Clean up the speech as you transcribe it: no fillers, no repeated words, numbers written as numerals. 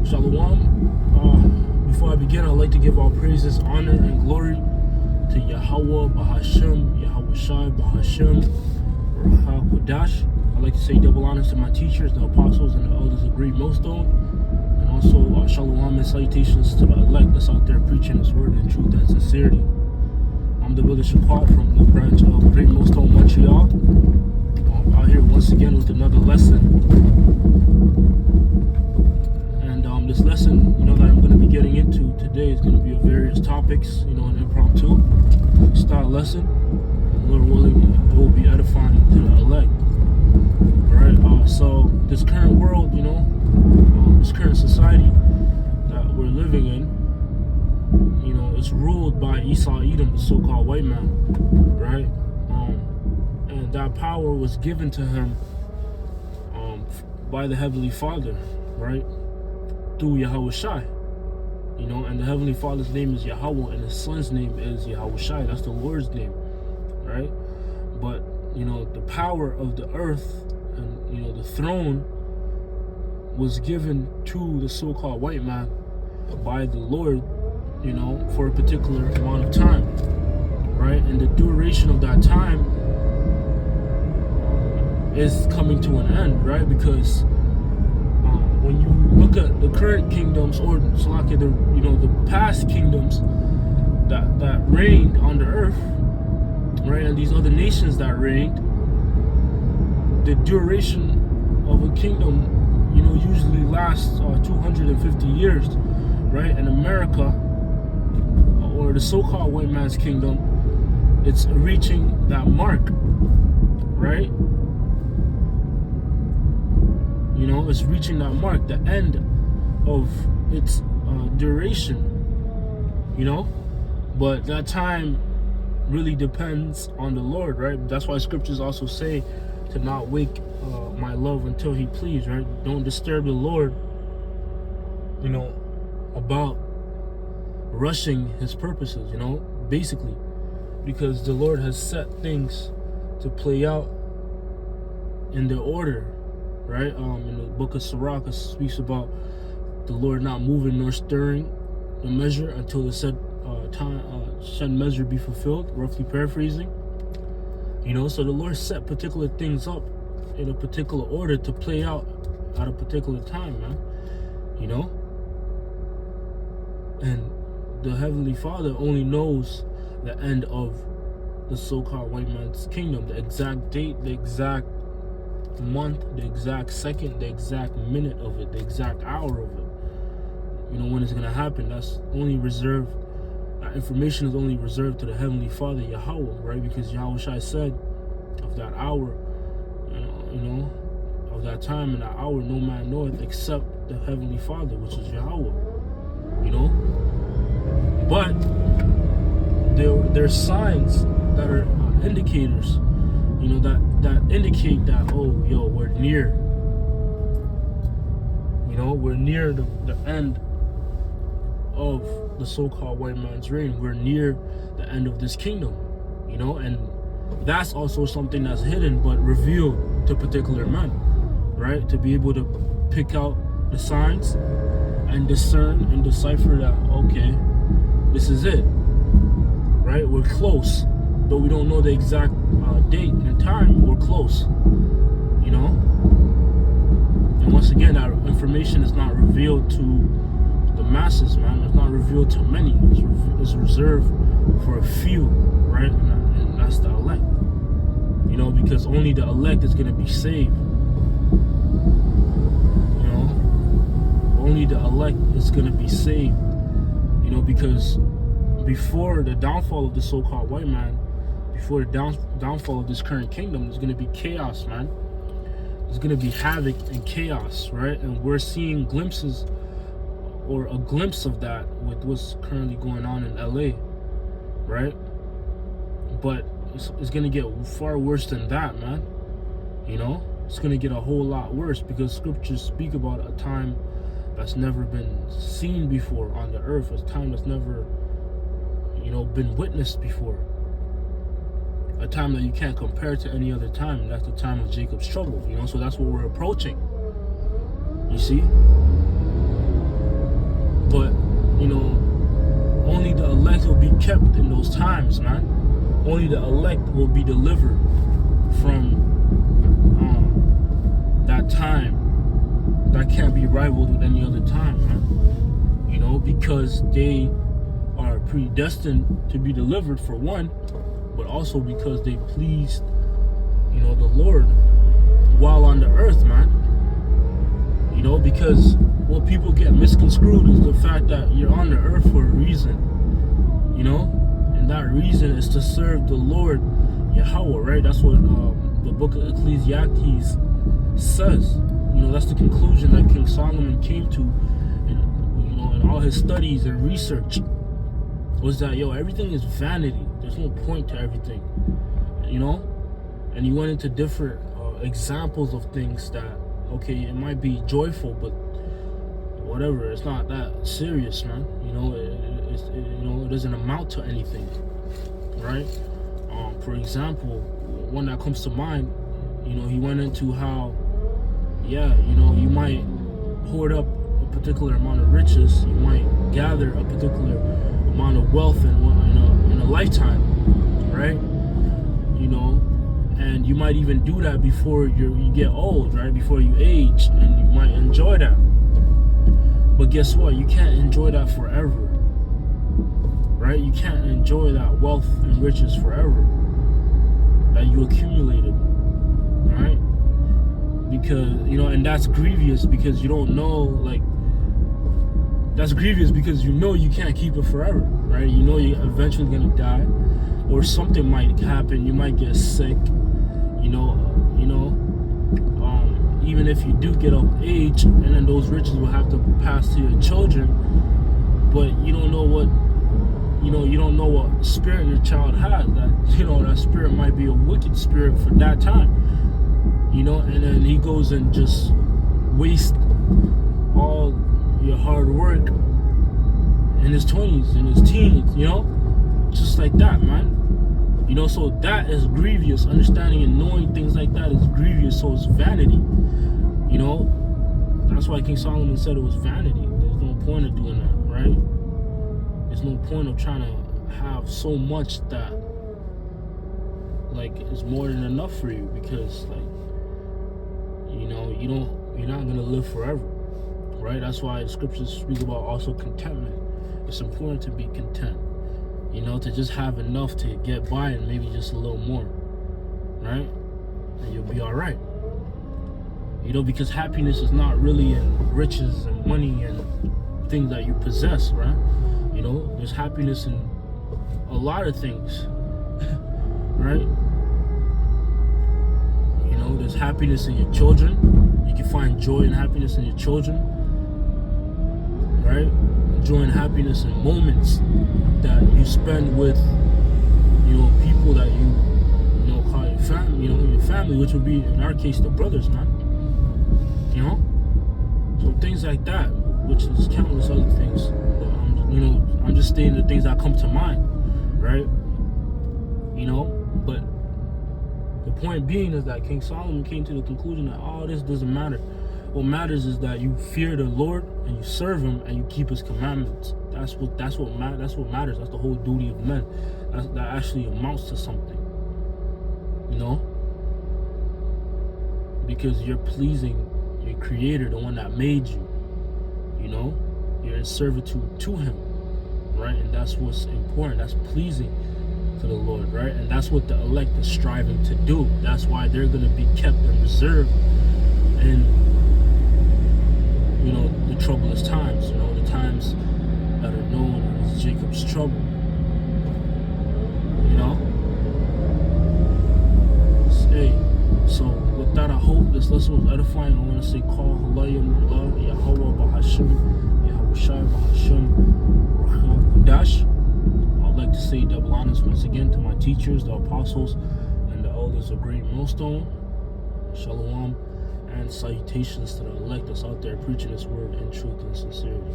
Shalom. Before I begin, I'd like to give all praises, honor, and glory to Yahweh, Bahashem, Yahweh Shai, Bahashem, Raha Kodash. I'd like to say double honors to my teachers, the apostles, and the elders of Great Millstone. And also, shalom and salutations to the elect that's out there preaching His word in truth and sincerity. I'm the brother Shaquat from the branch of Great Millstone, Montreal. I'm out here once again with another lesson. And this lesson, that I'm going to be getting into today is going to be of various topics, an impromptu style lesson. And Lord willing, it will be edifying to the elect. Alright, so this current world, this current society that we're living in, it's ruled by Esau Edom, the so-called white man, right? And that power was given to him by the Heavenly Father, right? Through Yahweh Shai, and the Heavenly Father's name is Yahweh, and His Son's name is Yahweh Shai. That's the Lord's name, right? But the power of the earth and the throne was given to the so-called white man by the Lord, for a particular amount of time, right? And the duration of that time is coming to an end, right? Because when you look at the current kingdoms, or the past kingdoms that reigned on the earth, right, and these other nations that reigned, the duration of a kingdom, usually lasts 250 years, right? In America, or the so-called white man's kingdom, it's reaching that mark, right? It's reaching that mark, the end of its duration, but that time really depends on the Lord, right? That's why scriptures also say to not wake my love until He please, right? Don't disturb the Lord, about rushing His purposes, basically, because the Lord has set things to play out in their order, right? In the book of Sirach, it speaks about the Lord not moving nor stirring the measure until the said measure be fulfilled, roughly paraphrasing. So the Lord set particular things up in a particular order to play out at a particular time, man. And the Heavenly Father only knows the end of the so-called white man's kingdom, the exact date, the exact month, the exact second, the exact minute of it, the exact hour of it. When it's going to happen. That's only reserved, that information is only reserved to the Heavenly Father, Yahweh, right? Because Yahweh Shai said of that hour, of that time and that hour, no man knoweth except the Heavenly Father, which is Yahweh, But there's signs that are indicators, that indicate that, we're near. We're near the end of the so-called white man's reign. We're near the end of this kingdom, and that's also something that's hidden but revealed to particular men, right? To be able to pick out the signs and discern and decipher that, okay, this is it, right? We're close. Though we don't know the exact date and time, we're close, And once again, that information is not revealed to the masses, man. It's not revealed to many. It's reserved for a few, right? And that's the elect, because only the elect is going to be saved. Only the elect is going to be saved, because before the downfall of the so-called white man, before the downfall of this current kingdom, there's going to be chaos, man. There's going to be havoc and chaos, right? And we're seeing glimpses, or a glimpse of that with what's currently going on in LA, right? But it's going to get far worse than that, man. It's going to get a whole lot worse, because scriptures speak about a time that's never been seen before on the earth, a time that's never, been witnessed before. A time that you can't compare to any other time, and that's the time of Jacob's trouble, so that's what we're approaching. You see? But, you know, only the elect will be kept in those times, man. Only the elect will be delivered from that time that can't be rivaled with any other time, man. You know, because they are predestined to be delivered, for one, but also because they pleased, you know, the Lord while on the earth, man. You know, because what people get misconstrued is the fact that you're on the earth for a reason, you know, and that reason is to serve the Lord Yahweh, right? That's what the book of Ecclesiastes says. You know, that's the conclusion that King Solomon came to, and, you know, in all his studies and research, was that, yo, everything is vanity. There's no point to everything, you know. And he went into different examples of things that, okay, it might be joyful, but whatever, it's not that serious, man. You know, it doesn't amount to anything, right? For example, one that comes to mind, you know, he went into how, yeah, you know, you might hoard up a particular amount of riches, you might gather a particular amount of wealth in a lifetime, right? You know, and you might even do that before you get old, right? Before you age, and you might enjoy that. But guess what? You can't enjoy that forever, right? You can't enjoy that wealth and riches forever that you accumulated, right? Because, you know, and that's grievous, because you don't know, like, that's grievous because you know you can't keep it forever, right? You know you're eventually gonna die, or something might happen. You might get sick, even if you do get of age, and then those riches will have to pass to your children, but you don't know what spirit your child has. That, you know, that spirit might be a wicked spirit for that time, you know, and then he goes and just wastes all your hard work in his 20s, in his teens, you know, just like that, man. You know, so that is grievous. Understanding and knowing things like that is grievous, so it's vanity. You know, that's why King Solomon said it was vanity. There's no point of doing that, right? There's no point of trying to have so much that, like, is more than enough for you, because, like, you know, you're not gonna live forever, right? That's why the scriptures speak about also contentment. It's important to be content, you know, to just have enough to get by, and maybe just a little more, right? And you'll be all right. You know, because happiness is not really in riches and money and things that you possess, right? You know, there's happiness in a lot of things, right? You know, there's happiness in your children. You can find joy and happiness in your children, right? Joy and happiness in moments that you spend with, you know, people that you know, call your family, you know, your family, which would be, in our case, the brothers, man. You know? So things like that, which is countless other things. But I'm just stating the things that come to mind, right? You know? But the point being is that King Solomon came to the conclusion that all this doesn't matter. What matters is that you fear the Lord and you serve Him and you keep His commandments. That's what matters. That's the whole duty of men. That actually amounts to something. You know? Because you're pleasing your Creator, the one that made you. You know? You're in servitude to Him, right? And that's what's important. That's pleasing to the Lord, right? And that's what the elect is striving to do. That's why they're going to be kept and reserved in, you know, the troublous times, you know, the times that are known as Jacob's trouble, you know? Hey, so with that, I hope this lesson was edifying. I want to say, call Halayim Allah, Yahweh Bahashim, Yahweh Shai Bahashim, Rahman Kudash. I'd like to say double honors once again to my teachers, the apostles, and the elders of Great Millstone. Shalom. And salutations to the elect that's out there preaching this word in truth and sincerity.